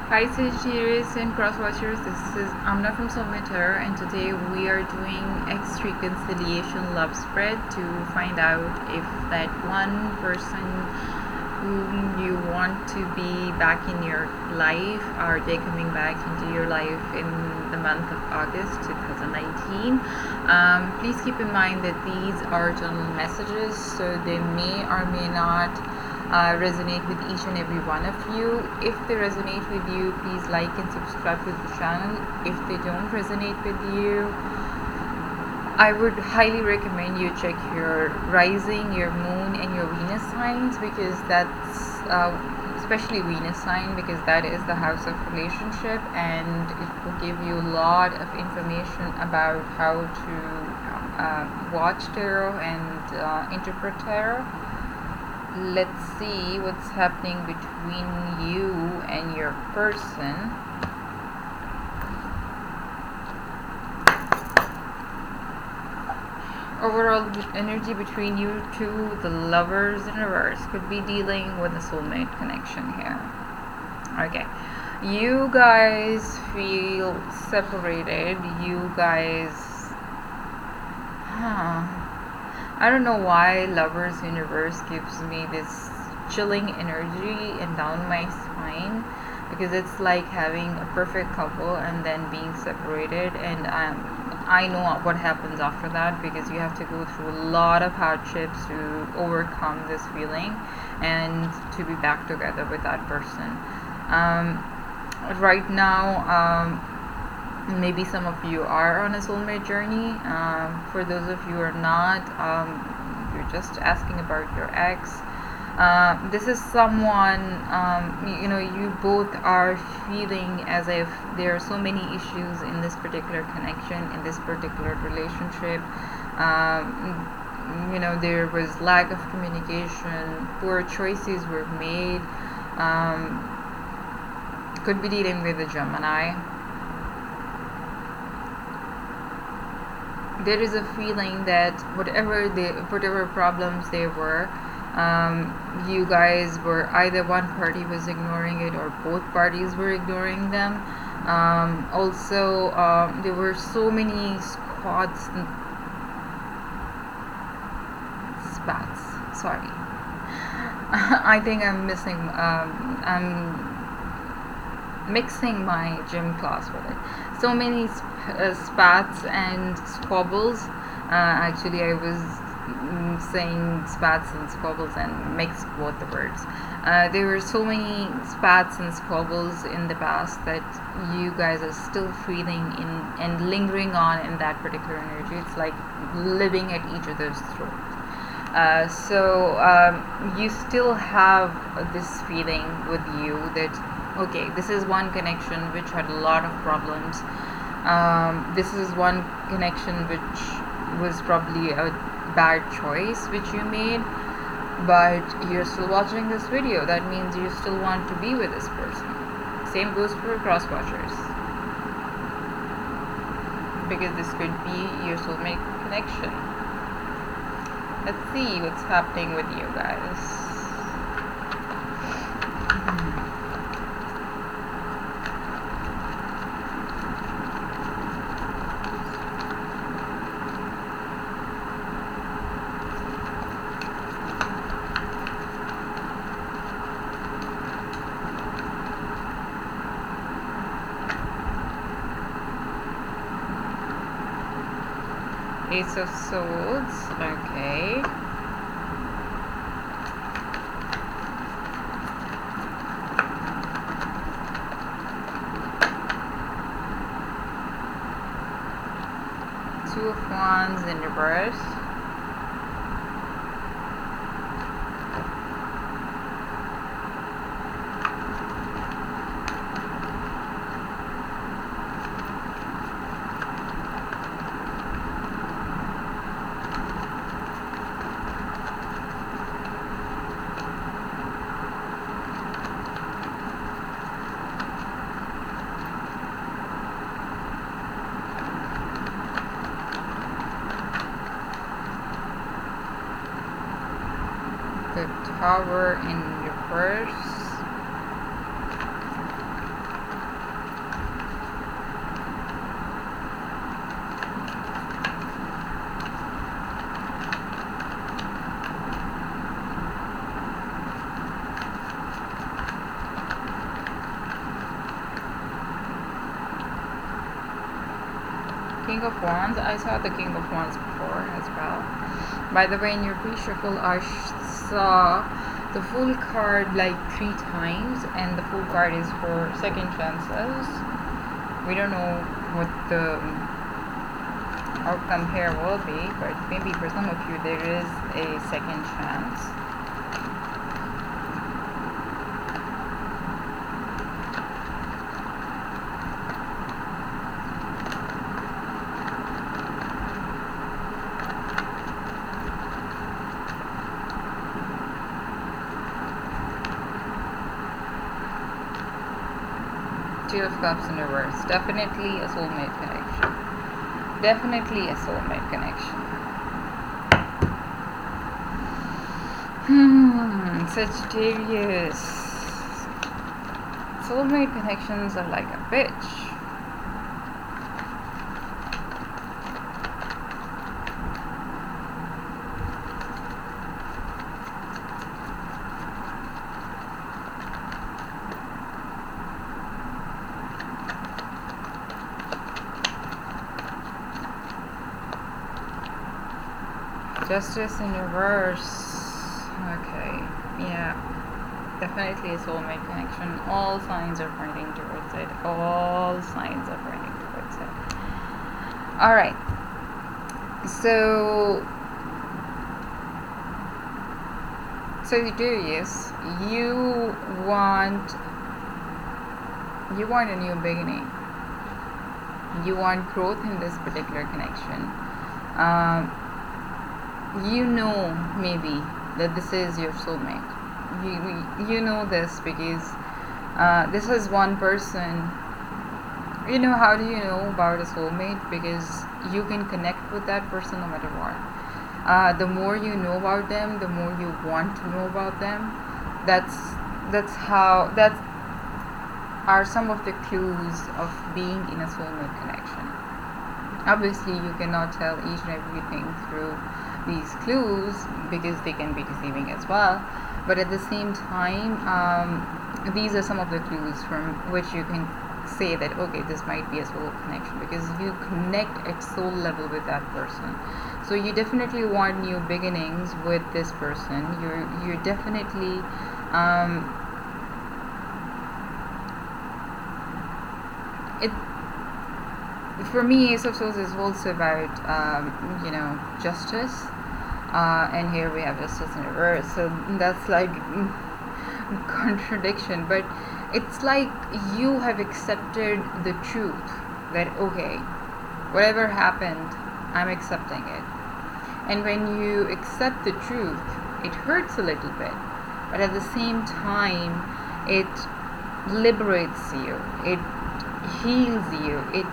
Hi Sagittarius and Cross Watchers, this is Amna from Soulmate Tarot, and today we are doing X Reconciliation Love Spread to find out if that one person whom you want to be back in your life, are they coming back into your life in the month of August 2019. Please keep in mind that these are general messages, so they may or may not resonate with each and every one of you. If they resonate with you, please like and subscribe to the channel. If they don't resonate with you, I would highly recommend you check your rising, your moon, and your Venus signs, because that's especially Venus sign, because that is the house of relationship, and it will give you a lot of information about how to watch tarot and interpret tarot. Let's see what's happening between you and your person. Overall energy between you two, the Lovers in reverse, could be dealing with a soulmate connection here. Okay, you guys feel separated. You guys, I don't know why Lovers Universe gives me this chilling energy and down my spine, because it's like having a perfect couple and then being separated, and I know what happens after that, because you have to go through a lot of hardships to overcome this feeling and to be back together with that person. Right now, maybe some of you are on a soulmate journey. For those of you who are not, you're just asking about your ex. This is someone, you both are feeling as if there are so many issues in this particular connection, in this particular relationship. There was lack of communication, poor choices were made. Could be dealing with a Gemini. There is a feeling that whatever problems there were, you guys were, either one party was ignoring it or both parties were ignoring them. Also, there were so many spats. Sorry, I think I'm mixing my gym class with it. So many spats and squabbles. Actually, I was saying spats and squabbles and mixed both the words. There were so many spats and squabbles in the past that you guys are still feeling in and lingering on in that particular energy. It's like living at each other's throat. So you still have this feeling with you that, okay, this is one connection which had a lot of problems. This is one connection which was probably a bad choice which you made, but you're still watching this video. That means you still want to be with this person. Same goes for cross watchers, because this could be your soulmate connection. Let's see what's happening with you guys. Ace of Swords, okay. Two of Wands in reverse. The Tower in reverse. King of Wands. I saw the King of Wands before as well. By the way, in your pre-shuffle, I saw the full card like 3 times, and the full card is for second chances. We don't know what the outcome here will be, but maybe for some of you there is a second chance. Two of Cups in reverse. Definitely a soulmate connection. Definitely a soulmate connection. Sagittarius. Soulmate connections are like a bitch. Justice in reverse. Okay, yeah, definitely a soulmate connection. All signs are pointing towards it. All signs are pointing towards it. All right. So Sagittarius, you want a new beginning. You want growth in this particular connection. You know maybe that this is your soulmate. You know this because this is one person. You know, how do you know about a soulmate? Because you can connect with that person no matter what. The more you know about them, the more you want to know about them. That are some of the clues of being in a soulmate connection. Obviously, you cannot tell each and everything through these clues because they can be deceiving as well, but at the same time, these are some of the clues from which you can say that okay, this might be a soul connection, because you connect at soul level with that person. So you definitely want new beginnings with this person. You're definitely it for me, Ace of Swords is also about justice, and here we have justice in reverse, so that's like contradiction, but it's like you have accepted the truth that okay, whatever happened, I'm accepting it. And when you accept the truth, it hurts a little bit, but at the same time it liberates you, it heals you, it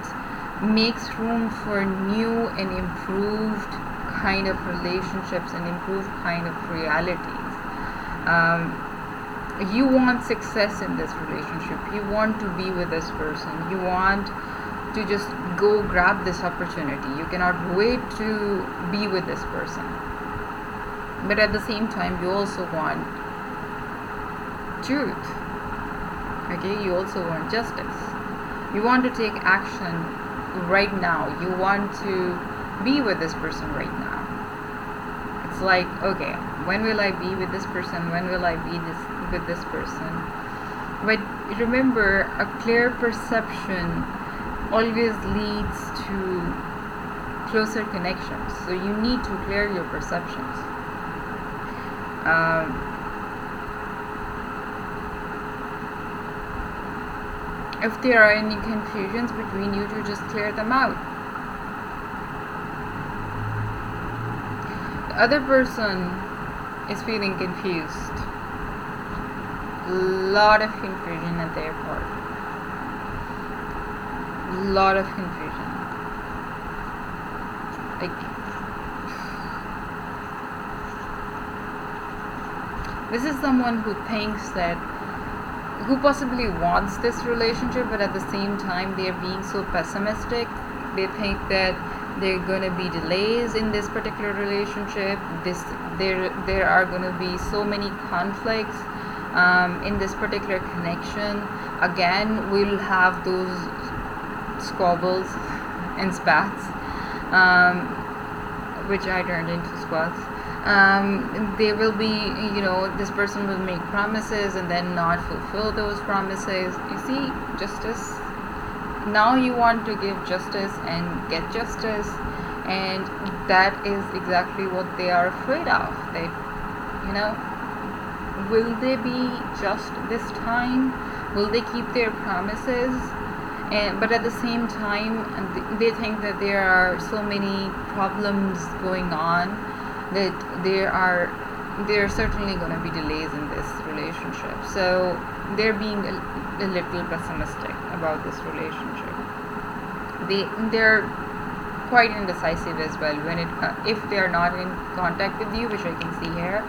makes room for new and improved kind of relationships and improved kind of realities. You want success in this relationship. You want to be with this person. You want to just go grab this opportunity. You cannot wait to be with this person. But at the same time, you also want truth. Okay, you also want justice. You want to take action right now. You want to be with this person right now. It's like, okay, when will I be with this person? When will I be with this person? But remember, a clear perception always leads to closer connections. So you need to clear your perceptions. If there are any confusions between you two, just clear them out. The other person is feeling confused. Lot of confusion at their part. Lot of confusion. Like, this is someone who thinks that, who possibly wants this relationship, but at the same time they are being so pessimistic. They think that there are going to be delays in this particular relationship. There are going to be so many conflicts in this particular connection. Again, we'll have those squabbles. and spats, which I turned into squats. They will be, this person will make promises and then not fulfill those promises. You see, justice. Now you want to give justice and get justice, and that is exactly what they are afraid of. That, will they be just this time? Will they keep their promises? But at the same time, they think that there are so many problems going on that there are certainly going to be delays in this relationship. So they're being a little pessimistic about this relationship. They're quite indecisive as well if they are not in contact with you, which I can see here.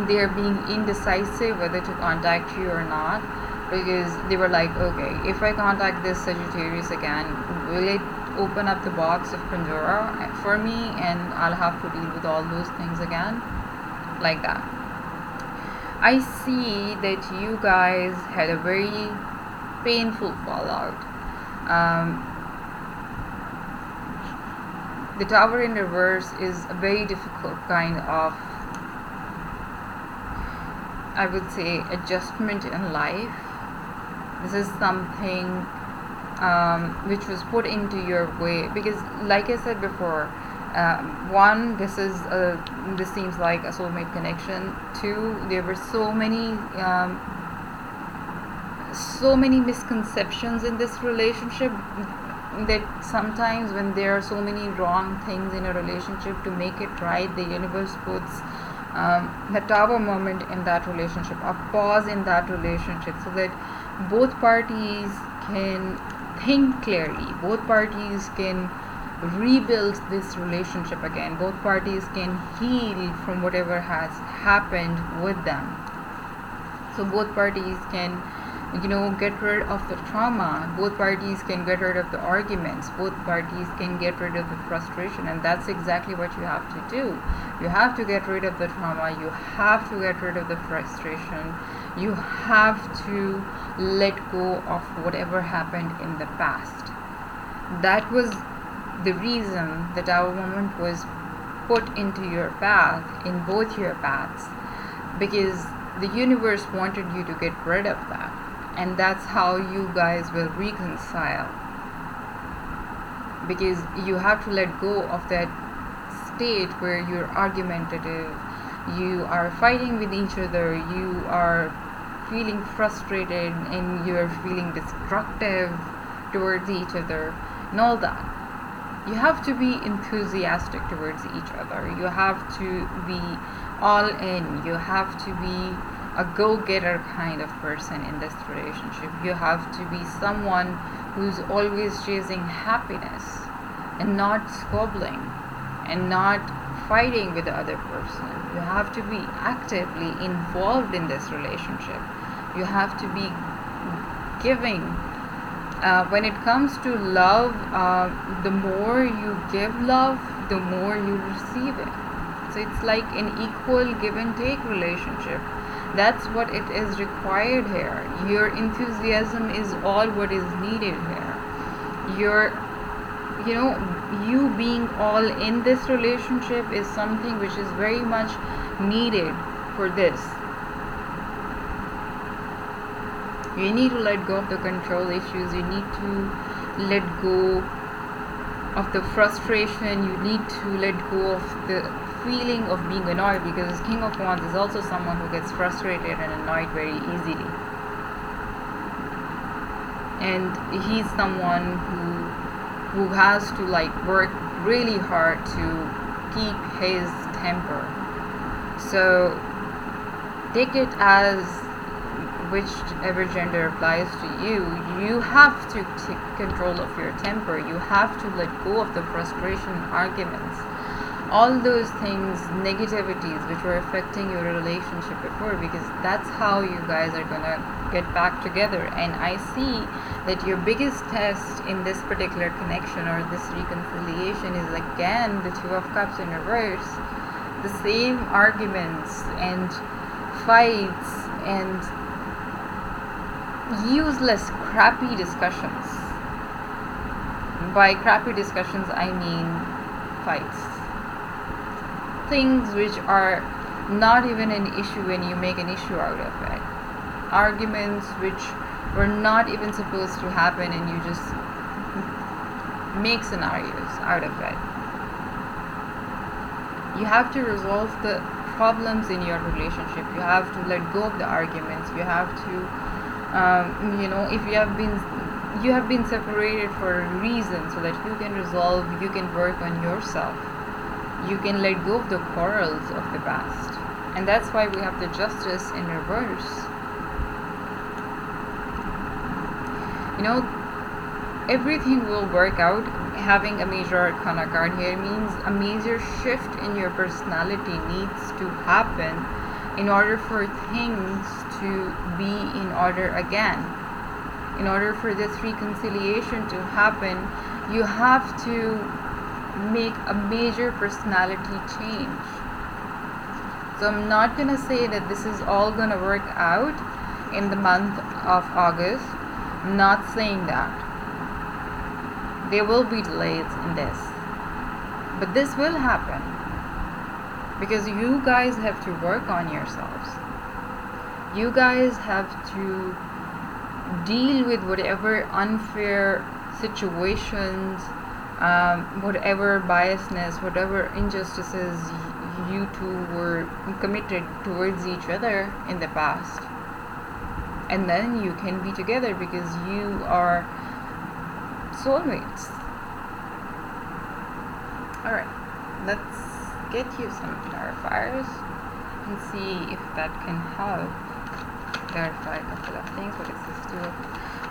They're being indecisive whether to contact you or not, because they were like, okay, if I contact this Sagittarius again, will it open up the box of Pandora for me and I'll have to deal with all those things again? Like that. I see that you guys had a very painful fallout. The Tower in reverse is a very difficult kind of, I would say, adjustment in life. This is something which was put into your way because, like I said before, one, this seems like a soulmate connection. Two, there were so many misconceptions in this relationship that sometimes when there are so many wrong things in a relationship, to make it right, the universe puts the Tower moment in that relationship, a pause in that relationship, so that both parties can think clearly, both parties can rebuild this relationship again, both parties can heal from whatever has happened with them. So both parties can get rid of the trauma, both parties can get rid of the arguments, both parties can get rid of the frustration, and that's exactly what you have to do. You have to get rid of the trauma, you have to get rid of the frustration, you have to let go of whatever happened in the past. That was the reason the Tower moment was put into your path, in both your paths, because the universe wanted you to get rid of that. And that's how you guys will reconcile, because you have to let go of that state where you're argumentative, you are fighting with each other, you are feeling frustrated and you're feeling destructive towards each other and all that. You have to be enthusiastic towards each other, you have to be all in, you have to be a go-getter kind of person in this relationship. You have to be someone who's always chasing happiness and not squabbling and not fighting with the other person. You have to be actively involved in this relationship. You have to be giving. When it comes to love, the more you give love, the more you receive it. So it's like an equal give and take relationship. That's what it is required here. Your enthusiasm is all what is needed here. You being all in this relationship is something which is very much needed for this. You need to let go of the control issues. You need to let go of the frustration. You need to let go of the feeling of being annoyed, because King of Wands is also someone who gets frustrated and annoyed very easily, and he's someone who has to work really hard to keep his temper. So take it as whichever gender applies to you. You have to take control of your temper. You have to let go of the frustration, arguments, all those things, negativities which were affecting your relationship before, because that's how you guys are gonna get back together. And I see that your biggest test in this particular connection or this reconciliation is again the Two of Cups in reverse. The same arguments and fights and useless, crappy discussions. by crappy discussions, I mean fights. Things which are not even an issue when you make an issue out of it. Arguments which were not even supposed to happen and you just make scenarios out of it. You have to resolve the problems in your relationship. You have to let go of the arguments. You have to, if you have been separated for a reason, so that you can resolve, you can work on yourself. You can let go of the quarrels of the past. And that's why we have the justice in reverse. Everything will work out. Having a major arcana card here means a major shift in your personality needs to happen in order for things to be in order again. In order for this reconciliation to happen, you have to make a major personality change. So I'm not gonna say that this is all gonna work out in the month of August. I'm not saying that. There will be delays in this, but this will happen because you guys have to work on yourselves. You guys have to deal with whatever unfair situations, whatever biasness, whatever injustices you two were committed towards each other in the past. And then you can be together because you are soulmates. Alright, let's get you some clarifiers and see if that can help clarify a couple of things. What is this two?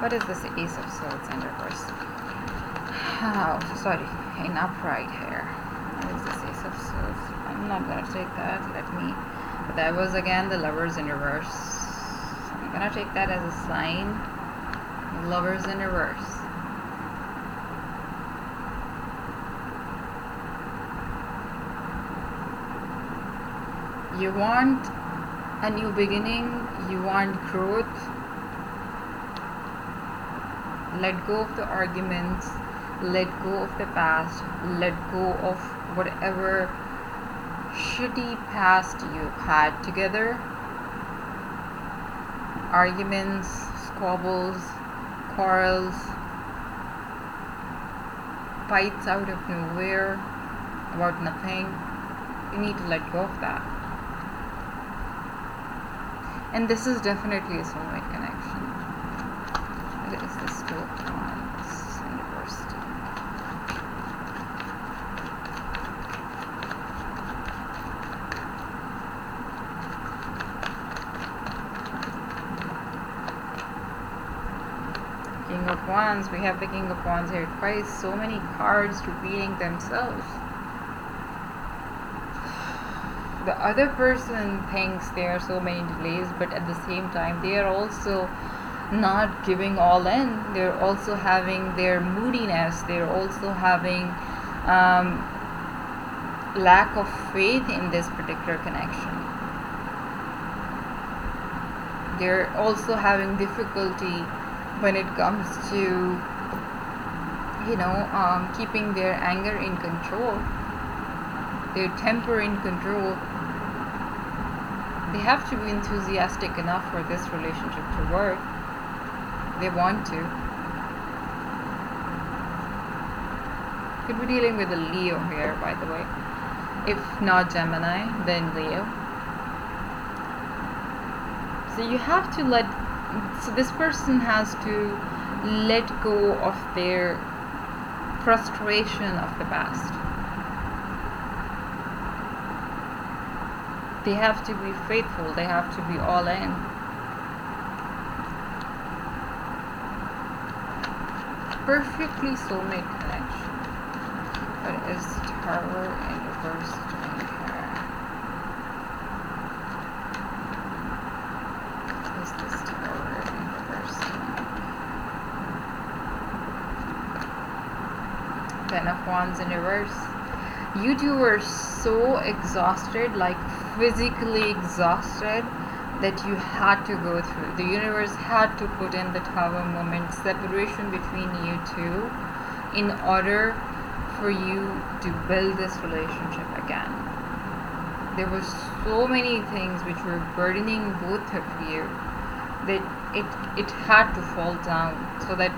What is this Ace of Swords in reverse? In upright here. What is this Ace of Swords? I'm not gonna take that. But that was again the Lovers in reverse. I'm gonna take that as a sign. Lovers in reverse. You want a new beginning, you want growth. Let go of the arguments, let go of the past, let go of whatever shitty past you had together. Arguments, squabbles, quarrels, fights out of nowhere about nothing. You need to let go of that. And this is definitely a soulmate connection. What is this Two of Wands in reverse? King of Wands. We have the King of Wands here twice. So many cards repeating themselves. The other person thinks there are so many delays, but at the same time they are also not giving all in. They're also having their moodiness. They're also having lack of faith in this particular connection. They're also having difficulty when it comes to keeping their anger in control, their temper in control. They have to be enthusiastic enough for this relationship to work. They want to. Could be dealing with a Leo here, by the way. If not Gemini, then Leo. So you have to this person has to let go of their frustration of the past. They have to be faithful. They have to be all in. Perfectly soulmate connection. What is Tower in reverse doing here? What is this Tower in reverse doing? Ten of Wands in reverse. You two were so exhausted, like physically exhausted, that you had to go through. The universe had to put in the Tower moment. Separation between you two in order for you to build this relationship again. There were so many things which were burdening both of you that it had to fall down so that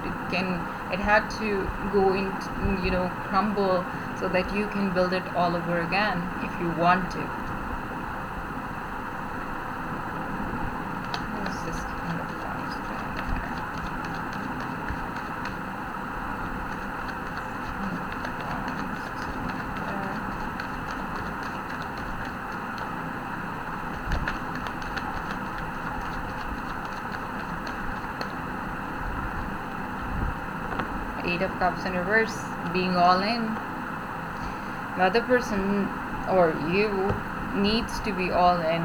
it had to go into, crumble, so that you can build it all over again if you want to. What is this kind of fonts doing here? 8 of Cups in reverse, being all in. The other person or you needs to be all in.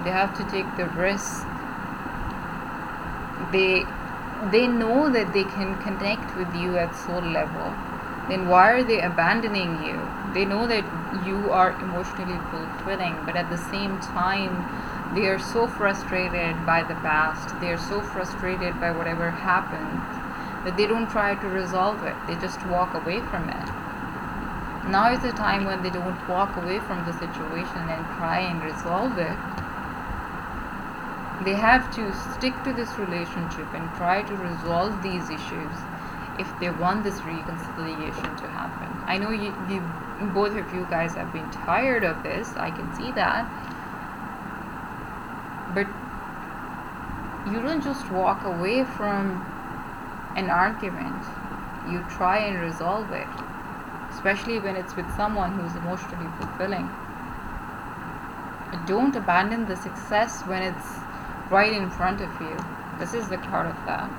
They have to take the risk. They know that they can connect with you at soul level. Then why are they abandoning you? They know that you are emotionally fulfilling, but at the same time they are so frustrated by the past, they are so frustrated by whatever happened, that they don't try to resolve it. They just walk away from it. Now is the time when they don't walk away from the situation and try and resolve it. They have to stick to this relationship and try to resolve these issues if they want this reconciliation to happen. I know you both of you guys have been tired of this. I can see that. But you don't just walk away from an argument. You try and resolve it, especially when it's with someone who's emotionally fulfilling. Don't abandon the success when it's right in front of you. This is the card of that.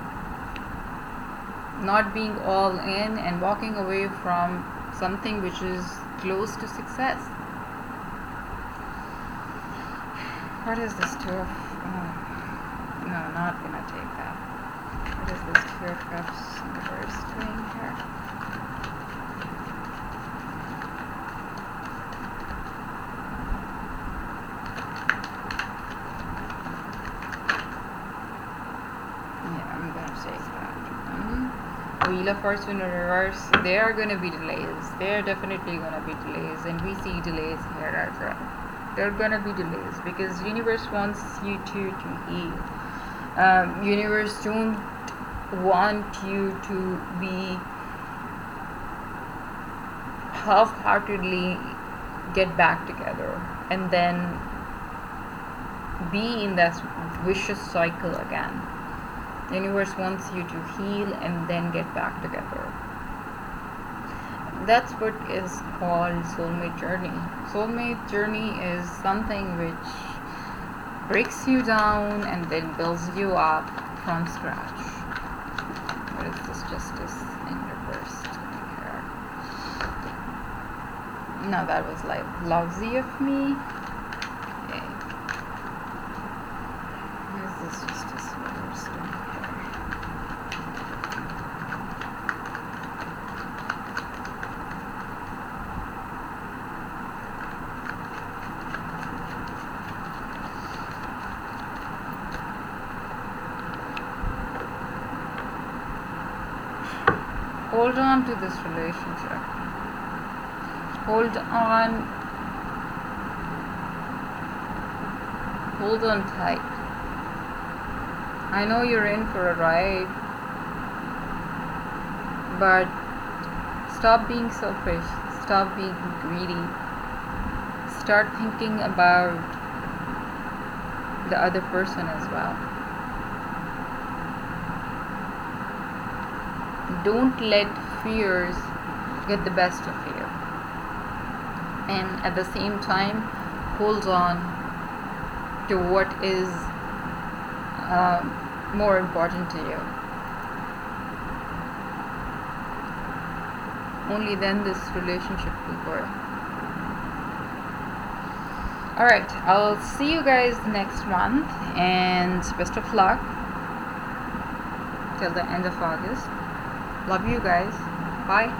Not being all in and walking away from something which is close to success. What is this Two of... no, not gonna take that. What is this Two of Cups in reverse doing here? Yeah, I'm gonna take that. Wheel of Fortune in reverse. There are gonna be delays. There are definitely gonna be delays, and we see delays here as well. There are gonna be delays because universe wants you to heal. Universe don't want you to be half-heartedly get back together and then be in that vicious cycle again. Universe wants you to heal and then get back together. That's what is called soulmate journey. Soulmate journey is something which breaks you down and then builds you up from scratch. What is this Justice in reverse doing here? No, that was like lousy of me. Okay. What is this Justice in reverse doing here? Hold on to this relationship. Hold on. Hold on tight. I know you're in for a ride, but stop being selfish. Stop being greedy. Start thinking about the other person as well. Don't let fears get the best of you, and at the same time hold on to what is more important to you. Only then this relationship will work. Alright, I'll see you guys next month, and best of luck till the end of August. Love you guys. Bye.